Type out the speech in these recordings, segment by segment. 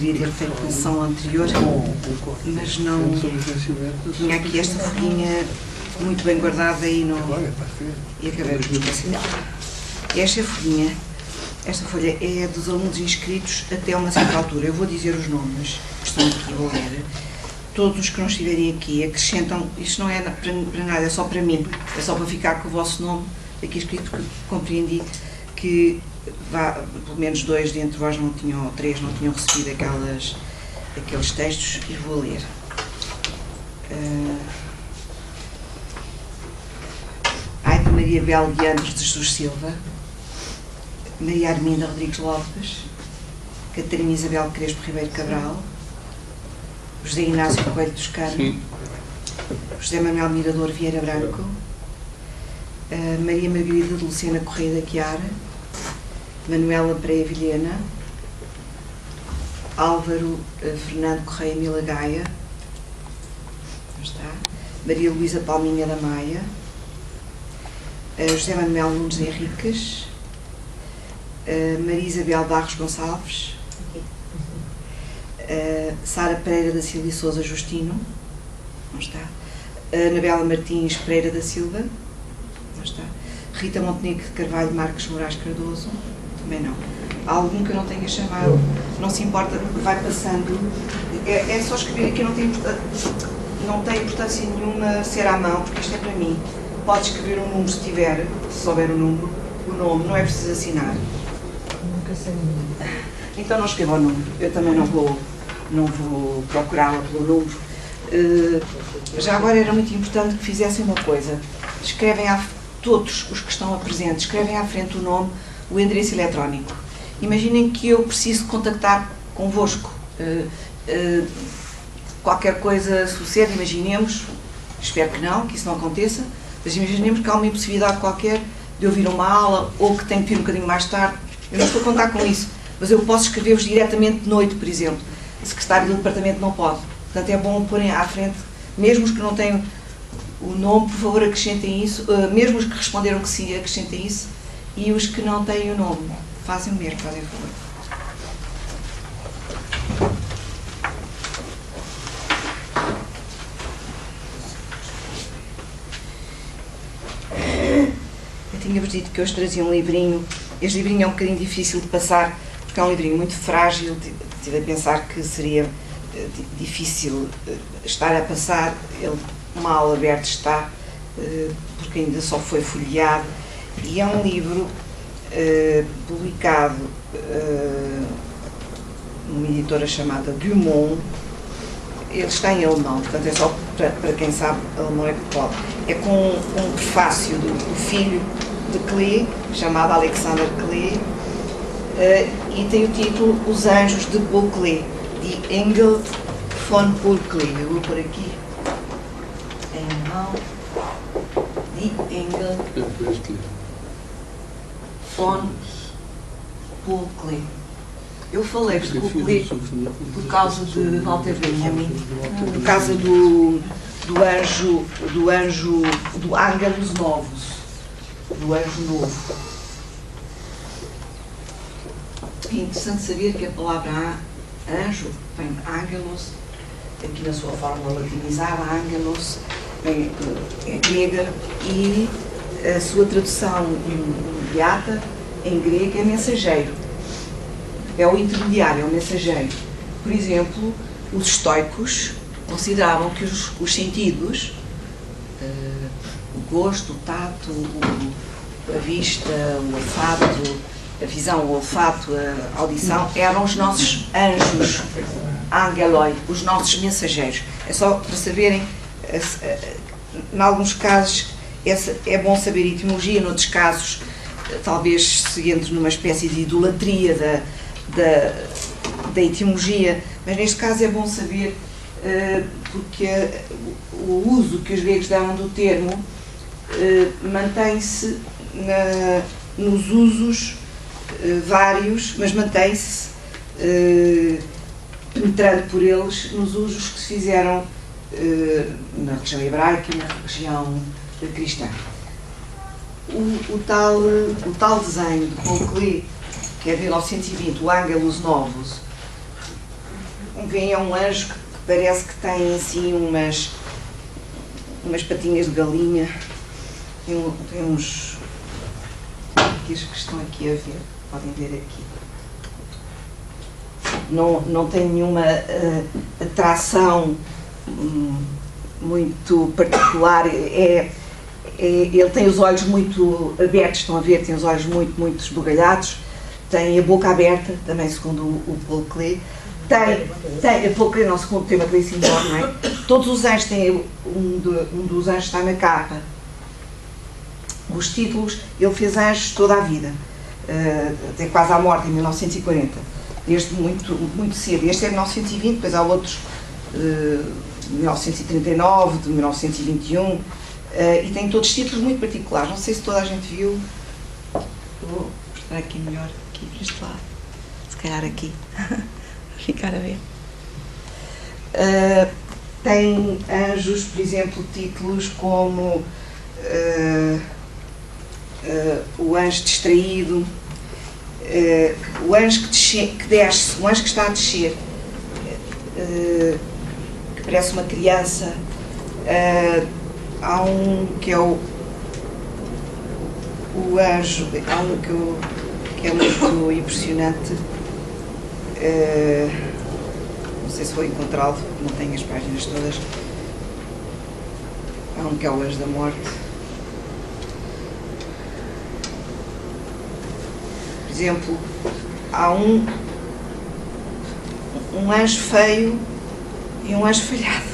deveria ter feito na sessão anterior, mas não. Tinha aqui esta folhinha muito bem guardada e acabei de esquecer dela. Esta folha é dos alunos inscritos até uma certa altura. Eu vou dizer os nomes que estão aqui, vou ler. Todos os que não estiverem aqui acrescentam, isto não é para nada, é só para mim, é só para ficar com o vosso nome aqui escrito, que compreendi que pelo menos 2 dentre vós não tinham, ou 3 não tinham recebido aqueles textos, e vou ler. Aida Maria Bel de Andes de Jesus Silva, Maria Arminda Rodrigues Lopes, Catarina Isabel Crespo Ribeiro Cabral, José Inácio Coelho Toscano, José Manuel Mirador Vieira Branco, Maria Margarida de Lucena Correia da Chiara, Manuela Pereira Vilhena, Álvaro Fernando Correia Milagaia, Maria Luísa Palminha da Maia, José Manuel Nunes Henriques, Maria Isabel Barros Gonçalves, Sara Pereira da Silva e Sousa Justino, não está. Anabela Martins Pereira da Silva, não está. Rita Montenegro de Carvalho Marques Moraes Cardoso, também não. Há algum que eu não tenha chamado, não se importa, vai passando. É só escrever aqui, não tem importância nenhuma ser à mão, porque isto é para mim. Pode escrever um número se tiver, se souber o número, o nome, não é preciso assinar. Nunca sei o número. Então não escreva o número, eu também não vou procurá-la pelo número. Já agora era muito importante que fizessem uma coisa. Escrevem todos os que estão presentes, escrevem à frente o nome, o endereço eletrónico. Imaginem que eu preciso contactar convosco. Qualquer coisa sucede, imaginemos, espero que isso não aconteça, mas imaginemos que há uma impossibilidade qualquer de eu vir a uma aula ou que tenho que vir um bocadinho mais tarde. Eu não estou a contar com isso, mas eu posso escrever-vos diretamente de noite, por exemplo. O secretário do departamento não pode. Portanto, é bom porem à frente, mesmo os que não têm o nome, por favor, acrescentem isso, mesmo os que responderam que sim, acrescentem isso, e os que não têm o nome, fazem o mesmo, fazem o favor. Eu tinha-vos dito que hoje trazia um livrinho. Este livrinho é um bocadinho difícil de passar, porque é um livrinho muito frágil. Estive a pensar que seria difícil estar a passar. Ele mal aberto está, porque ainda só foi folheado. E é um livro publicado numa editora chamada Dumont. Ele está em alemão, portanto é só para quem sabe alemão é que pode. É com um prefácio do filho de Klee, chamado Alexander Klee, e tem o título Os Anjos de Paul Klee, Die Engel von Paul Klee. Eu vou por aqui em alemão. Die Engel von Paul Klee. Eu falei-vos de Paul Klee por causa de Walter Benjamin, por causa do Angelus Novus, do Anjo Novo. É interessante saber que a palavra anjo vem de Angelos, aqui na sua forma latinizada, Angelos, é grega, e a sua tradução imediata em grego é mensageiro. É o intermediário, é o mensageiro. Por exemplo, os estoicos consideravam que os sentidos, o gosto, o tato, a vista, o olfato, a visão, o olfato, a audição, eram os nossos anjos, angeloi, os nossos mensageiros. É só para saberem, em alguns casos é bom saber etimologia, noutros casos talvez se entre numa espécie de idolatria da etimologia, mas neste caso é bom saber porque o uso que os gregos davam do termo mantém-se nos usos vários, mas mantém-se penetrando por eles nos usos que se fizeram na religião hebraica e na religião cristã. O tal desenho de Paul Klee, que é de 1920, o Angelus Novus, como veem, é um anjo que parece que tem assim umas patinhas de galinha, tem uns que estão aqui a ver, podem ver aqui. Não tem nenhuma atração muito particular, ele tem os olhos muito abertos, estão a ver, tem os olhos muito esbugalhados, tem a boca aberta, também segundo o Paul Klee, tem a Paul Klee, não, segundo o tema que disse embora, não é? Todos os anjos têm, um dos anjos está na capa. Os títulos, ele fez anjos toda a vida, até quase à morte, em 1940, desde muito cedo. Este é de 1920, depois há outros de 1939, de 1921, e tem todos títulos muito particulares. Não sei se toda a gente viu. Vou mostrar aqui melhor, aqui para este lado, se calhar aqui, para ficar a ver. Tem anjos, por exemplo, títulos como o anjo distraído, o anjo que desce, o anjo que está a descer, que parece uma criança. Há um que é o anjo, há um que é muito impressionante, não sei se vou encontrá-lo, não tenho as páginas todas. Há um que é o anjo da morte. Por exemplo, há um anjo feio e um anjo falhado,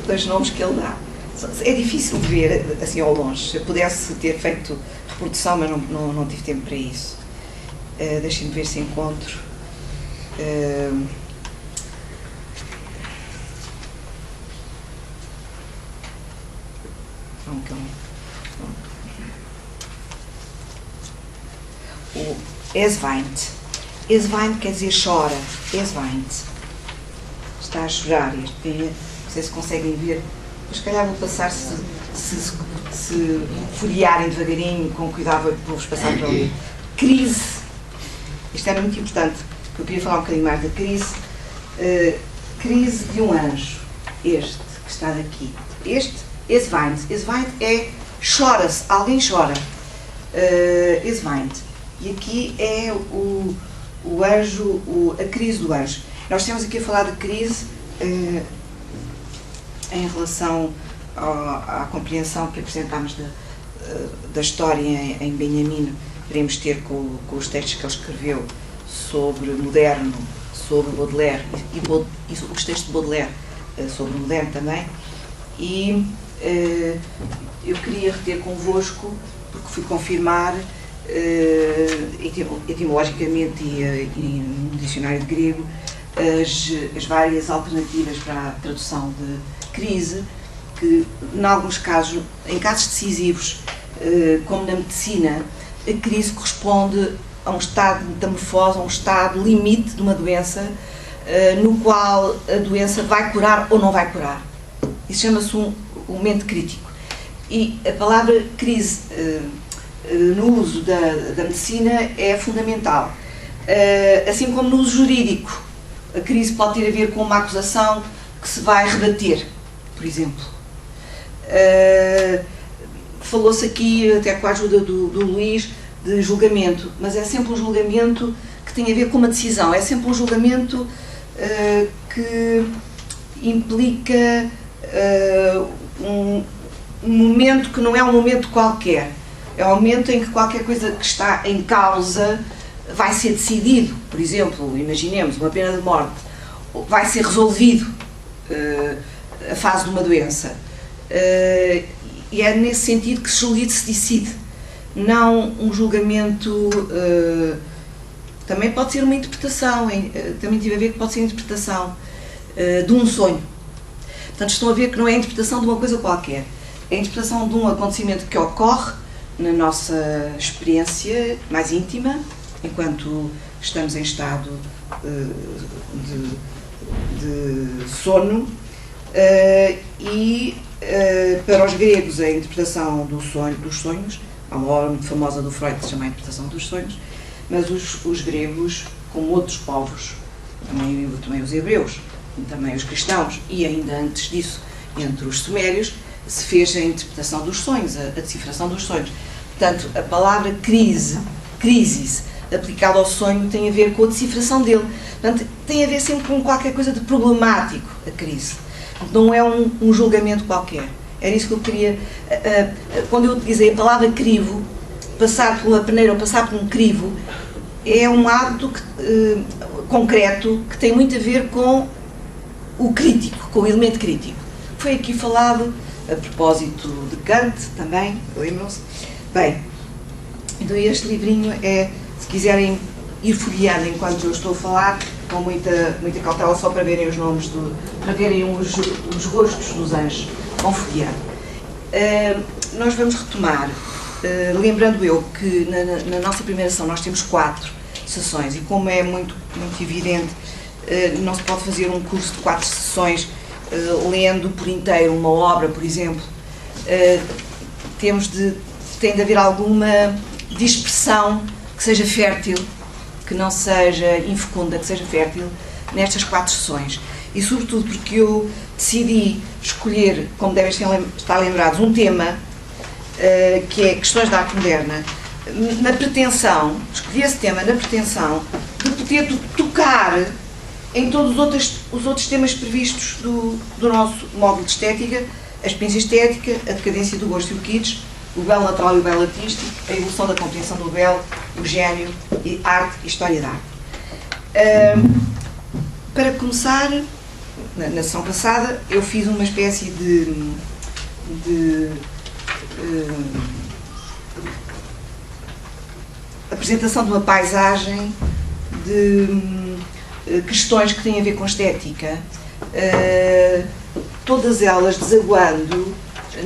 dois nomes que ele dá. É difícil de ver assim ao longe. Se eu pudesse ter feito reprodução, mas não tive tempo para isso. Deixem-me ver se encontro. O Esweint. Esweint quer dizer chora. Esweint. Está a chorar. Não sei se conseguem ver. Mas se calhar vou passar, se folhearem devagarinho, com cuidado, vou-vos passar para ali. Crise. Isto era muito importante, porque eu queria falar um bocadinho mais da crise. Crise de um anjo. Este, que está daqui. Este, Esweint. Esweint é chora-se, alguém chora. Esweint. E aqui é o anjo, a crise do anjo. Nós temos aqui a falar de crise em relação à compreensão que apresentámos da história em Benjamino. Iremos ter com os textos que ele escreveu sobre moderno, sobre Baudelaire e os textos de Baudelaire sobre moderno também. E eu queria reter convosco, porque fui confirmar etimologicamente e no dicionário de grego as várias alternativas para a tradução de crise, que em alguns casos, em casos decisivos, como na medicina, a crise corresponde a um estado de metamorfose, a um estado limite de uma doença, no qual a doença vai curar ou não vai curar. Isso chama-se um momento crítico. E a palavra crise, no uso da medicina, é fundamental. Assim como no uso jurídico, a crise pode ter a ver com uma acusação que se vai rebater, por exemplo. Falou-se aqui, até com a ajuda do Luís, de julgamento, mas é sempre um julgamento que tem a ver com uma decisão, é sempre um julgamento que implica um momento que não é um momento qualquer, é um momento em que qualquer coisa que está em causa vai ser decidido. Por exemplo, imaginemos uma pena de morte, vai ser resolvido a fase de uma doença, e é nesse sentido que se decide, não um julgamento. Também pode ser uma interpretação, também tive a ver que pode ser a interpretação de um sonho. Portanto, estão a ver que não é a interpretação de uma coisa qualquer, é a interpretação de um acontecimento que ocorre na nossa experiência mais íntima, enquanto estamos em estado de sono, e para os gregos a interpretação dos sonhos, há uma obra muito famosa do Freud que se chama A Interpretação dos Sonhos, mas os gregos, como outros povos também os hebreus, também os cristãos, e ainda antes disso, entre os sumérios, se fez a interpretação dos sonhos, a decifração dos sonhos. Portanto, a palavra crisis, aplicada ao sonho, tem a ver com a decifração dele. Portanto, tem a ver sempre com qualquer coisa de problemático, a crise. Não é um julgamento qualquer. Era isso que eu queria... Quando eu utilizei a palavra crivo, passar pela peneira ou passar por um crivo, é um ato concreto que tem muito a ver com o crítico, com o elemento crítico. Foi aqui falado, a propósito de Kant também, lembram-se? Bem, então este livrinho é, se quiserem ir folheando enquanto eu estou a falar, com muita cautela, só para verem os nomes, para verem os rostos dos anjos, vão folheando. Nós vamos retomar, lembrando eu que na nossa primeira sessão nós temos 4 sessões, e como é muito evidente, não se pode fazer um curso de 4 sessões lendo por inteiro uma obra, por exemplo. Tem de haver alguma dispersão que seja fértil, que não seja infecunda, que seja fértil nestas 4 sessões. E sobretudo porque eu decidi escolher, como devem estar lembrados, um tema que é questões da arte moderna, na pretensão, escolhi esse tema na pretensão de poder tocar em todos os outros temas previstos do nosso módulo de estética: a experiência estética, a decadência do gosto e o kitsch, o belo natural e o belo artístico, a evolução da compreensão do belo, o gênio, e arte e história da arte. Para começar, na sessão passada, eu fiz uma espécie de apresentação de uma paisagem de questões que têm a ver com estética, todas elas desaguando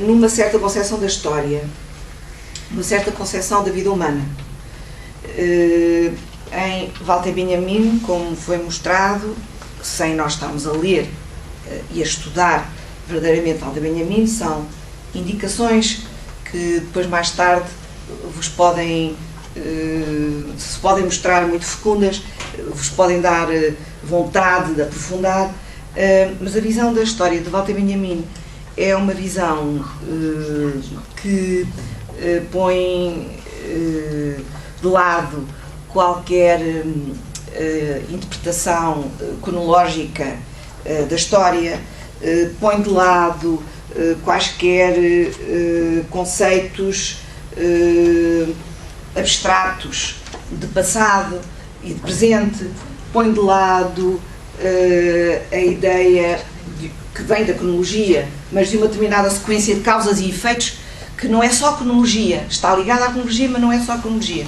numa certa concepção da história, numa certa concepção da vida humana. Em Walter Benjamin, como foi mostrado, sem nós estarmos a ler e a estudar verdadeiramente Walter Benjamin, são indicações que depois, mais tarde, se podem mostrar muito fecundas, vos podem dar vontade de aprofundar, mas a visão da história de Walter Benjamin é uma visão que põe de lado qualquer interpretação cronológica da história, põe de lado quaisquer conceitos abstratos de passado e de presente, põe de lado a ideia que vem da cronologia, mas de uma determinada sequência de causas e efeitos, que não é só cronologia, está ligada à cronologia, mas não é só cronologia.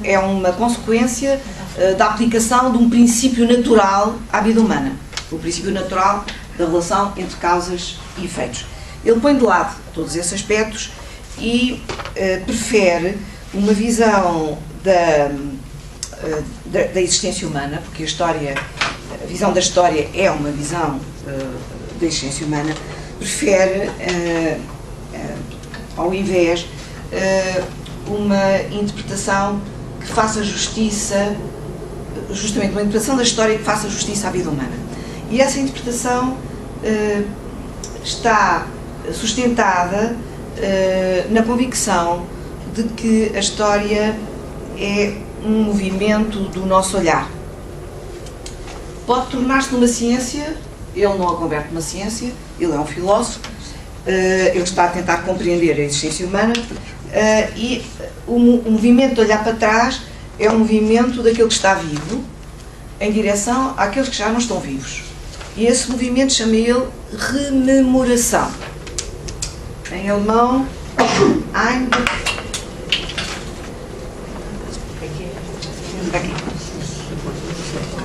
É uma consequência da aplicação de um princípio natural à vida humana, o princípio natural da relação entre causas e efeitos. Ele põe de lado todos esses aspectos e prefere uma visão da existência humana, porque a visão da história é uma visão da existência humana, prefere, ao invés, uma interpretação que faça justiça, justamente uma interpretação da história que faça justiça à vida humana. E essa interpretação está sustentada na convicção de que a história é um movimento do nosso olhar. Pode tornar-se numa ciência, ele não a converte numa ciência, ele é um filósofo, ele está a tentar compreender a existência humana, e o movimento de olhar para trás é um movimento daquele que está vivo em direção àqueles que já não estão vivos. E esse movimento chama ele rememoração. Em alemão,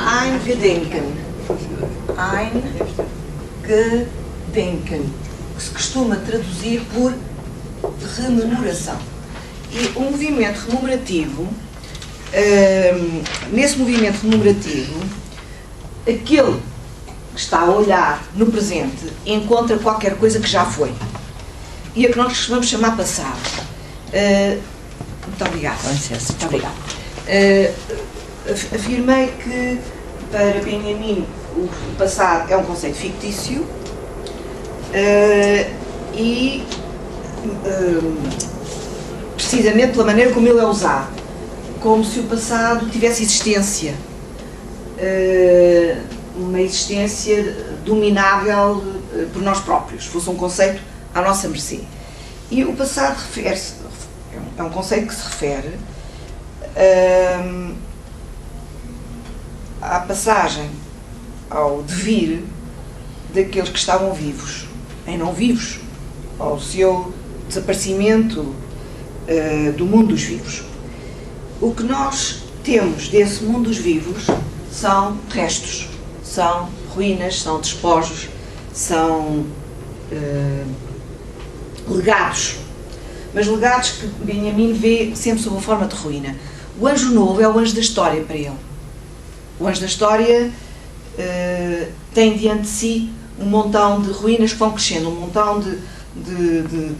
Eingedenken, que se costuma traduzir por rememoração. E o movimento rememorativo, nesse movimento rememorativo, aquele que está a olhar no presente encontra qualquer coisa que já foi e a que nós costumamos chamar passado. Muito obrigada. Com licença. Muito obrigada. Afirmei que para Benjamin, o passado é um conceito fictício e precisamente pela maneira como ele é usado, como se o passado tivesse existência, uma existência dominável por nós próprios, fosse um conceito à nossa mercê. E o passado refere-se, é um conceito que se refere à passagem, ao devir daqueles que estavam vivos em não vivos, ao seu desaparecimento do mundo dos vivos. O que nós temos desse mundo dos vivos são restos, são ruínas, são despojos, são legados, mas legados que Benjamin vê sempre sob a forma de ruína. O anjo novo é o anjo da história para ele. O anjo da história tem diante de si um montão de ruínas que vão crescendo, um montão de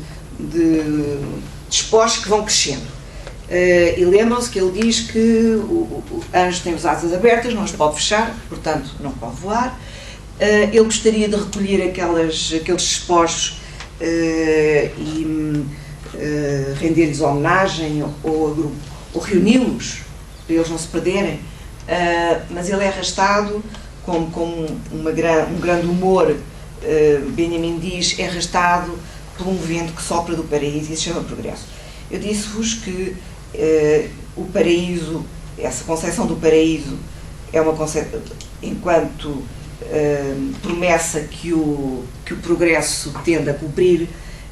despojos que vão crescendo. E lembram-se que ele diz que o anjo tem as asas abertas, não as pode fechar, portanto não pode voar. Ele gostaria de recolher aqueles despojos e render-lhes homenagem ou reuni-los para eles não se perderem, mas ele é arrastado com um grande humor. Benjamin diz, é arrastado por um vento que sopra do paraíso e se chama progresso. Eu disse-vos que o paraíso, essa concepção do paraíso é uma concepção, enquanto promessa que o progresso tende a cumprir,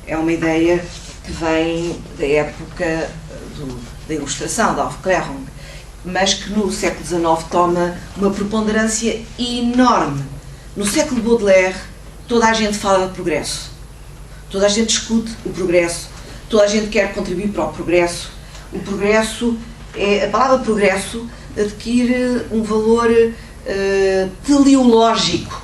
é uma ideia que vem da época da Ilustração, da Aufklärung, mas que no século XIX toma uma preponderância enorme. No século Baudelaire, toda a gente fala de progresso, toda a gente discute o progresso, toda a gente quer contribuir para o progresso. O progresso, a palavra progresso adquire um valor teleológico,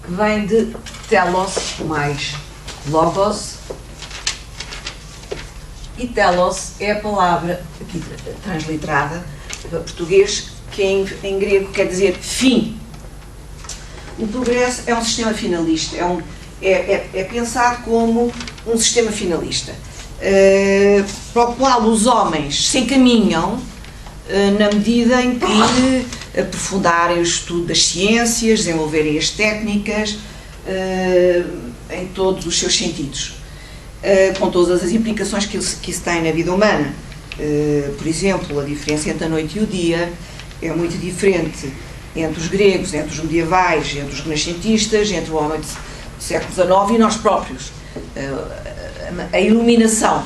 que vem de telos mais logos, e telos é a palavra aqui transliterada para português, que em grego quer dizer fim. O progresso é um sistema finalista, é pensado como um sistema finalista, para o qual os homens se encaminham na medida em que aprofundarem o estudo das ciências, desenvolverem as técnicas em todos os seus sentidos, com todas as implicações que isso tem na vida humana. Por exemplo, a diferença entre a noite e o dia é muito diferente entre os gregos, entre os medievais, entre os renascentistas, entre o homem do século XIX e nós próprios. A iluminação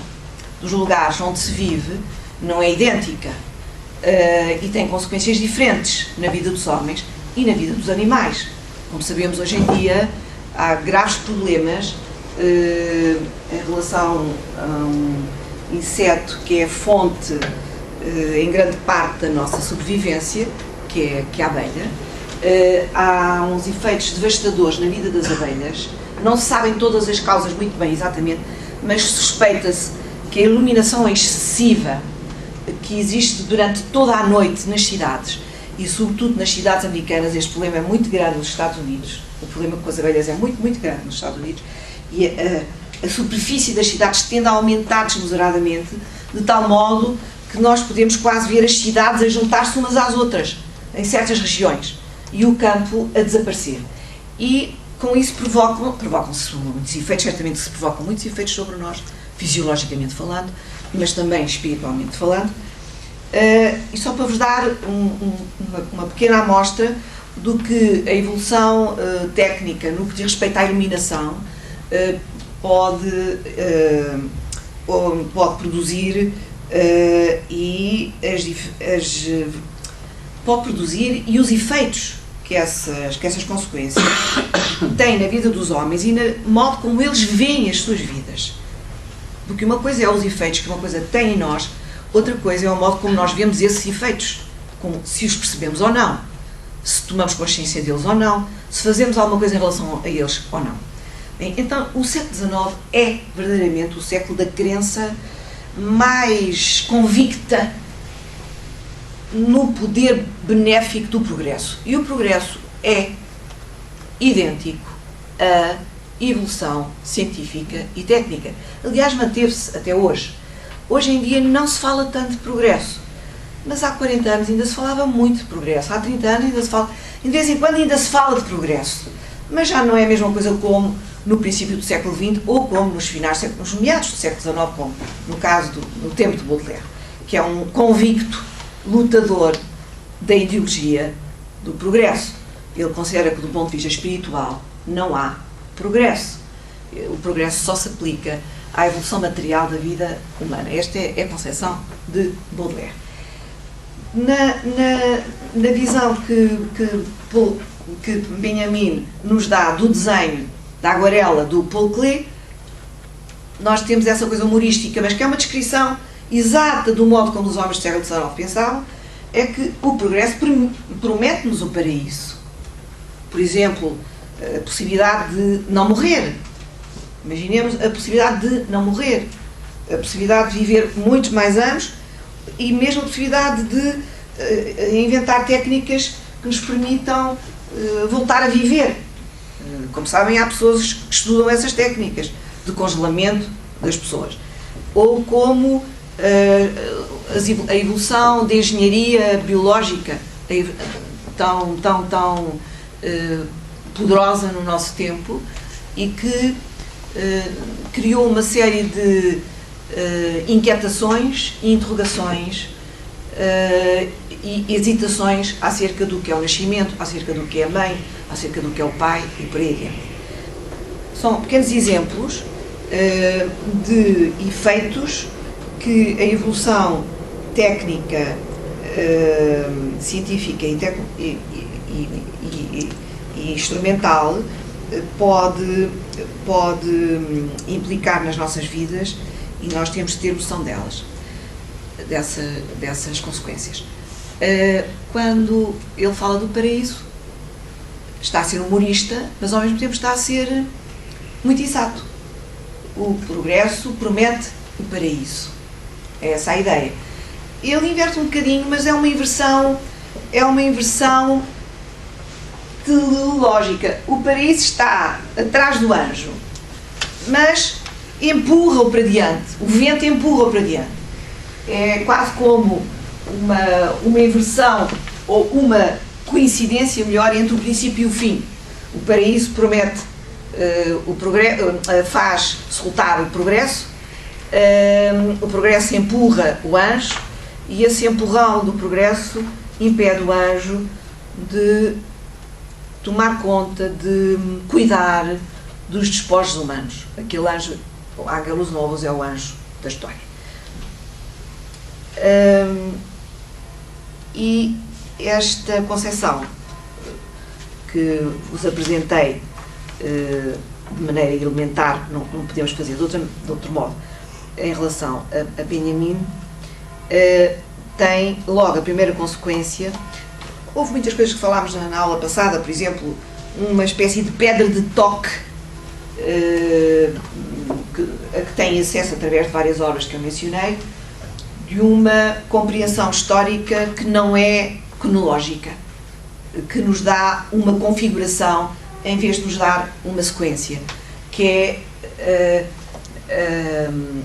dos lugares onde se vive não é idêntica e tem consequências diferentes na vida dos homens e na vida dos animais. Como sabemos, hoje em dia há graves problemas em relação a um inseto que é fonte em grande parte da nossa sobrevivência, que é a abelha. Há uns efeitos devastadores na vida das abelhas, não se sabem todas as causas muito bem exatamente, mas suspeita-se que a iluminação excessiva que existe durante toda a noite nas cidades, e sobretudo nas cidades americanas, este problema é muito grande nos Estados Unidos, o problema com as abelhas é muito, muito grande nos Estados Unidos, e a superfície das cidades tende a aumentar desmesuradamente, de tal modo que nós podemos quase ver as cidades a juntar-se umas às outras, em certas regiões, e o campo a desaparecer. E com isso provocam-se muitos efeitos, certamente se provocam muitos efeitos sobre nós, fisiologicamente falando, mas também espiritualmente falando. E só para vos dar uma pequena amostra do que a evolução técnica no que diz respeito à iluminação pode produzir pode produzir e os efeitos que essas consequências têm na vida dos homens e no modo como eles veem as suas vidas. Porque uma coisa é os efeitos que uma coisa tem em nós, outra coisa é o modo como nós vemos esses efeitos, como se os percebemos ou não, se tomamos consciência deles ou não, se fazemos alguma coisa em relação a eles ou não. Então, o século XIX é verdadeiramente o século da crença mais convicta no poder benéfico do progresso. E o progresso é idêntico à evolução científica e técnica. Aliás, manteve-se até hoje. Hoje em dia não se fala tanto de progresso, mas há 40 anos ainda se falava muito de progresso. Há 30 anos ainda se fala, de vez em quando ainda se fala de progresso, mas já não é a mesma coisa como no princípio do século XX ou como nos meados do século XIX, como no caso no tempo de Baudelaire, que é um convicto lutador da ideologia do progresso. Ele considera que, do ponto de vista espiritual, não há progresso. O progresso só se aplica à evolução material da vida humana. Esta é a concepção de Baudelaire. Na visão que Benjamin nos dá do desenho, da aguarela do Paul Klee, nós temos essa coisa humorística, mas que é uma descrição exata do modo como os homens do século XIX pensavam, é que o progresso promete-nos o paraíso. Por exemplo, a possibilidade de não morrer. Imaginemos a possibilidade de não morrer, a possibilidade de viver muitos mais anos e mesmo a possibilidade de inventar técnicas que nos permitam voltar a viver. Como sabem, há pessoas que estudam essas técnicas de congelamento das pessoas. Ou como a evolução da engenharia biológica, tão poderosa no nosso tempo e que criou uma série de inquietações e interrogações e hesitações acerca do que é o nascimento, acerca do que é a mãe, acerca do que é o pai e por aí adiante. São pequenos exemplos de efeitos que a evolução técnica, científica e instrumental pode implicar nas nossas vidas, e nós temos de ter noção delas, dessas consequências. Quando ele fala do paraíso, está a ser humorista, mas ao mesmo tempo está a ser muito exato. O progresso promete o paraíso. É essa a ideia. Ele inverte um bocadinho, mas é uma inversão teleológica. O paraíso está atrás do anjo, mas empurra-o para diante. O vento empurra-o para diante. É quase como uma inversão ou uma coincidência melhor entre o princípio e o fim. O paraíso promete faz resultar o progresso empurra o anjo e esse empurrão do progresso impede o anjo de tomar conta, de cuidar dos despojos humanos. Aquele anjo, o Angelus Novus, é o anjo da história. E esta concepção que vos apresentei de maneira elementar, não podemos fazer de outro modo, em relação a Benjamin, tem logo a primeira consequência. Houve muitas coisas que falámos na aula passada, por exemplo, uma espécie de pedra de toque a que tem acesso através de várias obras que eu mencionei, de uma compreensão histórica que não é cronológica, que nos dá uma configuração em vez de nos dar uma sequência, que é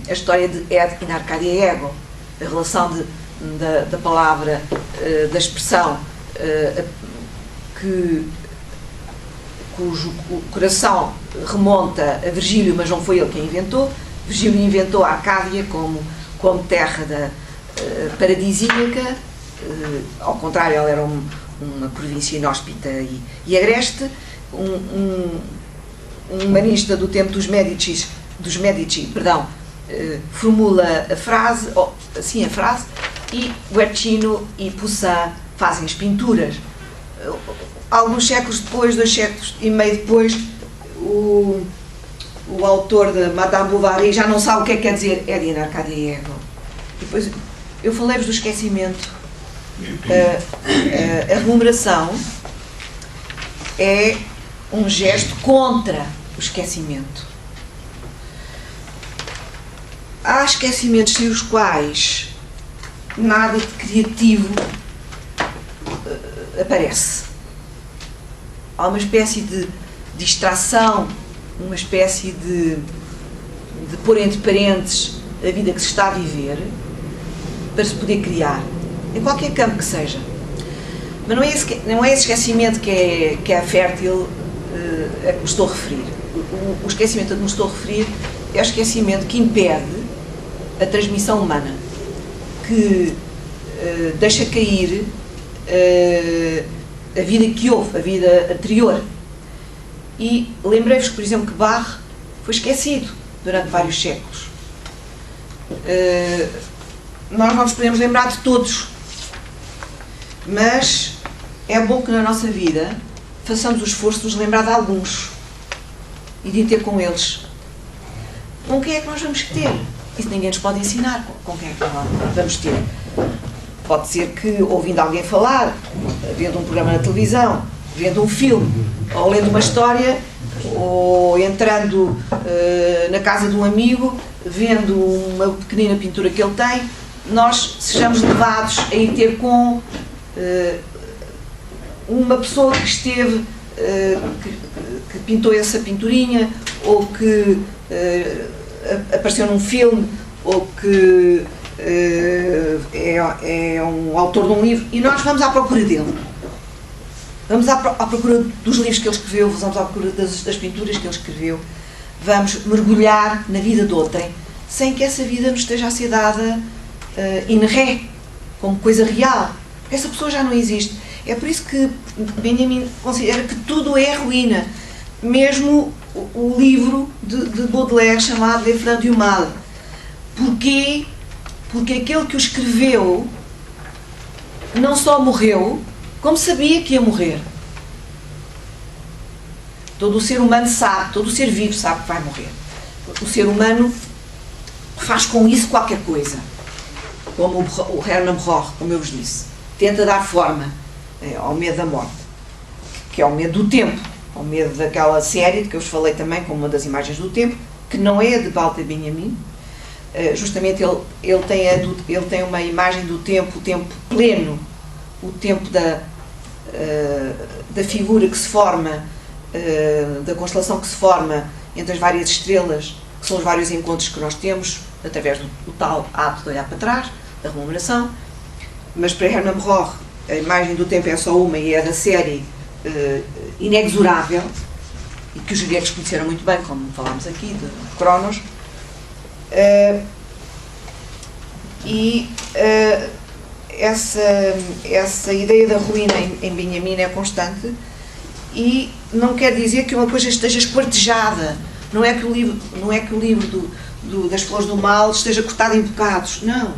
a história de Ed in Arcadia Ego, a relação da palavra, da expressão cujo coração remonta a Virgílio, mas não foi ele quem inventou. Virgílio inventou a Arcádia como terra paradisíaca, ao contrário, ela era uma província inóspita e agreste. Um humanista do tempo dos Medici, formula a frase, e Guercino e Poussin fazem as pinturas. Alguns séculos depois, 2 séculos e meio depois, o autor de Madame Bovary já não sabe o que é que quer dizer Ed in Arcadia Ego. Depois, eu falei-vos do esquecimento. A remuneração é um gesto contra o esquecimento. Há esquecimentos sem os quais nada de criativo aparece. Há uma espécie de distração, uma espécie de pôr entre parênteses a vida que se está a viver para se poder criar, em qualquer campo que seja. Mas não é esse esquecimento que é fértil a que me estou a referir. O esquecimento a que me estou a referir é o esquecimento que impede a transmissão humana, que deixa cair a vida que houve, a vida anterior. E lembrei-vos, por exemplo, que Bach foi esquecido durante vários séculos. Nós não nos podemos lembrar de todos, mas é bom que na nossa vida façamos o esforço de nos lembrar de alguns e de ter com eles. Com quem é que nós vamos ter? Isso ninguém nos pode ensinar com quem é que nós vamos ter. Pode ser que, ouvindo alguém falar, vendo um programa na televisão, vendo um filme, ou lendo uma história, ou entrando na casa de um amigo, vendo uma pequenina pintura que ele tem, nós sejamos levados a ir ter com uma pessoa que esteve, que pintou essa pinturinha, ou que apareceu num filme, ou que é um autor de um livro, e nós vamos à procura dele. Vamos à procura dos livros que ele escreveu, vamos à procura das pinturas que ele escreveu, vamos mergulhar na vida de outrem, sem que essa vida nos esteja a ser dada in ré, como coisa real. Porque essa pessoa já não existe. É por isso que Benjamin considera que tudo é ruína. Mesmo o livro de Baudelaire, chamado Les Fleurs du Mal. Porquê? Porque aquele que o escreveu não só morreu, como sabia que ia morrer. Todo o ser humano sabe, todo o ser vivo sabe que vai morrer. O ser humano faz com isso qualquer coisa. Como o Hermann Roth, como eu vos disse. Tenta dar forma ao medo da morte, que é o medo do tempo, o medo daquela série de que eu vos falei também, como uma das imagens do tempo, que não é de Walter Benjamin. Justamente ele tem uma imagem do tempo, o tempo pleno, o tempo da figura que se forma, da constelação que se forma entre as várias estrelas, que são os vários encontros que nós temos, através do tal ato de olhar para trás, da rememoração. Mas para Hermann Roth, a imagem do tempo é só uma e é da série inexorável, e que os gregos conheceram muito bem, como falámos aqui, de Cronos. Essa ideia da ruína em Benjamin é constante, e não quer dizer que uma coisa esteja esquartejada. Não é que o livro das Flores do Mal esteja cortado em bocados. Não.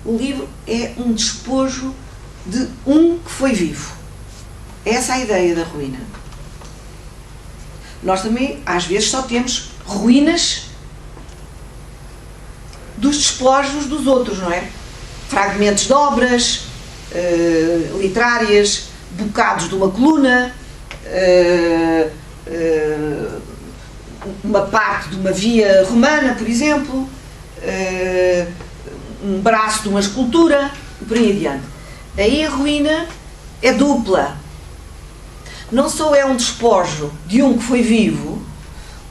O livro é um despojo de um que foi vivo. Essa é a ideia da ruína. Nós também, às vezes, só temos ruínas dos despojos dos outros, não é? Fragmentos de obras literárias, bocados de uma coluna, uma parte de uma via romana, por exemplo, um braço de uma escultura, e por aí adiante. Aí a ruína é dupla. Não só é um despojo de um que foi vivo,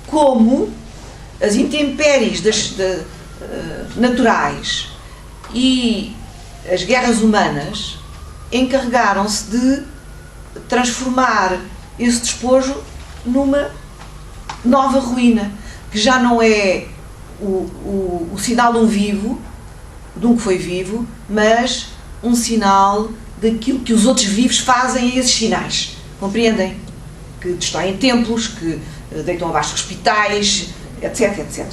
como as intempéries naturais e as guerras humanas encarregaram-se de transformar esse despojo numa nova ruína, que já não é o sinal de um vivo, de um que foi vivo, mas um sinal daquilo que os outros vivos fazem a esses sinais. Compreendem? Que destroem templos, que deitam abaixo hospitais, etc, etc.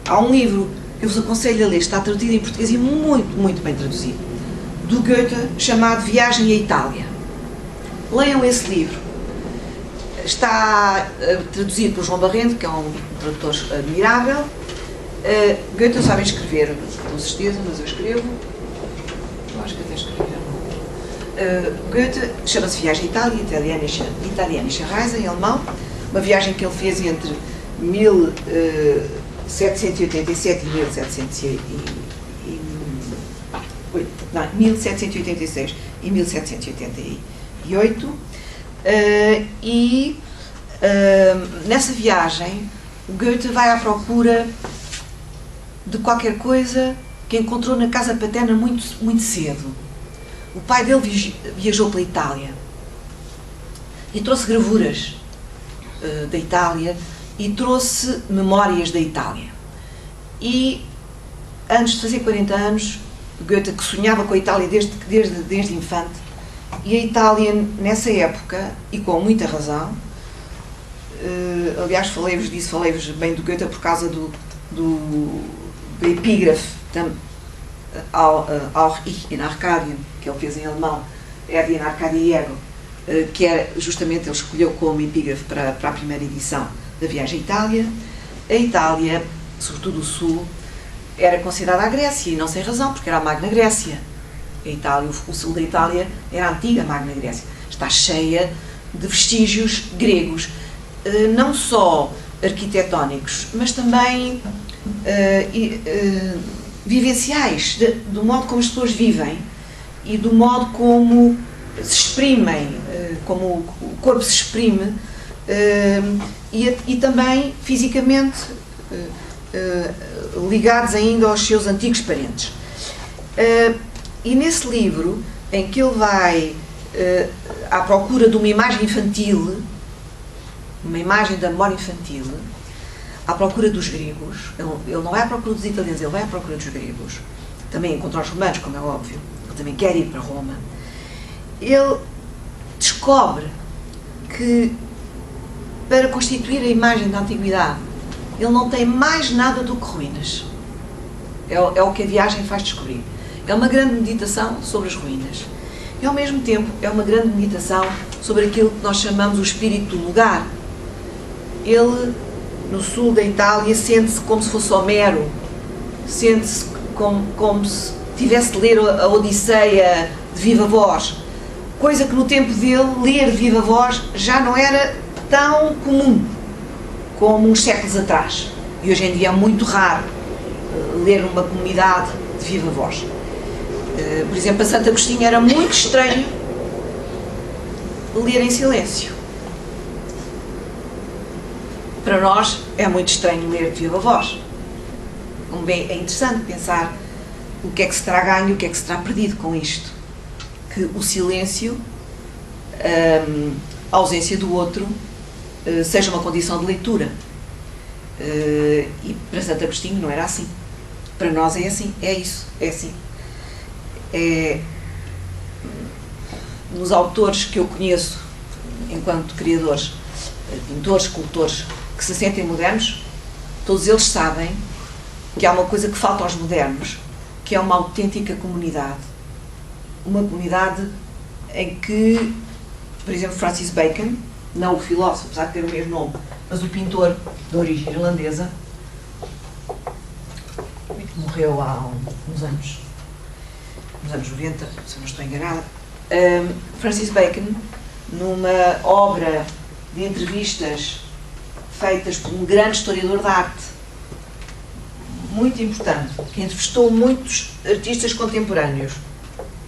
Há um livro que eu vos aconselho a ler, está traduzido em português e muito, muito bem traduzido, do Goethe, chamado Viagem à Itália. Leiam esse livro. Está traduzido por João Barrento, que é um tradutor admirável. Goethe sabe escrever, com certeza, mas eu escrevo. Eu acho que até escrevi. Goethe chama-se Viagem à Itália, Italienische Reise, em alemão. uma viagem que ele fez entre 1787 e 1786 e 1788, nessa viagem o Goethe vai à procura de qualquer coisa que encontrou na casa paterna muito cedo. O pai dele viajou pela Itália e trouxe gravuras da Itália e trouxe memórias da Itália. E antes de fazer 40 anos, Goethe, que sonhava com a Itália desde infante, e a Itália nessa época, e com muita razão, aliás falei-vos bem do Goethe por causa do epígrafe ao Ich in Arkadien, que ele fez em alemão, in Arcadia Ego, que era justamente, ele escolheu como epígrafe para a primeira edição da Viagem à Itália. A Itália, sobretudo o Sul, era considerada a Grécia, e não sem razão, porque era a Magna Grécia. A Itália, o Sul da Itália era a antiga Magna Grécia. Está cheia de vestígios gregos, não só arquitetónicos, mas também vivenciais, do modo como as pessoas vivem e do modo como se exprimem, como o corpo se exprime, e também fisicamente ligados ainda aos seus antigos parentes. E nesse livro, em que ele vai à procura de uma imagem infantil, uma imagem da memória infantil, à procura dos gregos, ele não vai à procura dos italianos, ele vai à procura dos gregos, também encontra os romanos, como é óbvio, ele também quer ir para Roma. Ele descobre que, para constituir a imagem da antiguidade, ele não tem mais nada do que ruínas. É o que a viagem faz descobrir. É uma grande meditação sobre as ruínas. E, ao mesmo tempo, é uma grande meditação sobre aquilo que nós chamamos o espírito do lugar. Ele, no sul da Itália, sente-se como se fosse Homero, sente-se como se tivesse de ler a Odisseia de viva voz, coisa que no tempo dele, ler de viva voz já não era tão comum como uns séculos atrás. E hoje em dia é muito raro ler numa comunidade de viva voz. Por exemplo, a Santo Agostinho era muito estranho ler em silêncio. Para nós é muito estranho ler de viva voz. É interessante pensar o que é que se terá ganho e o que é que se terá perdido com isto. Que o silêncio, a ausência do outro, seja uma condição de leitura. E para Santo Agostinho não era assim. Para nós é assim, é isso, é assim. Nos autores que eu conheço, enquanto criadores, pintores, escultores, que se sentem modernos, todos eles sabem que há uma coisa que falta aos modernos, que é uma autêntica comunidade. Uma comunidade em que, por exemplo, Francis Bacon, não o filósofo, apesar de ter o mesmo nome, mas o pintor de origem irlandesa, morreu há uns anos, nos anos 90, se eu não estou enganada. Francis Bacon, numa obra de entrevistas feitas por um grande historiador de arte, muito importante, que entrevistou muitos artistas contemporâneos,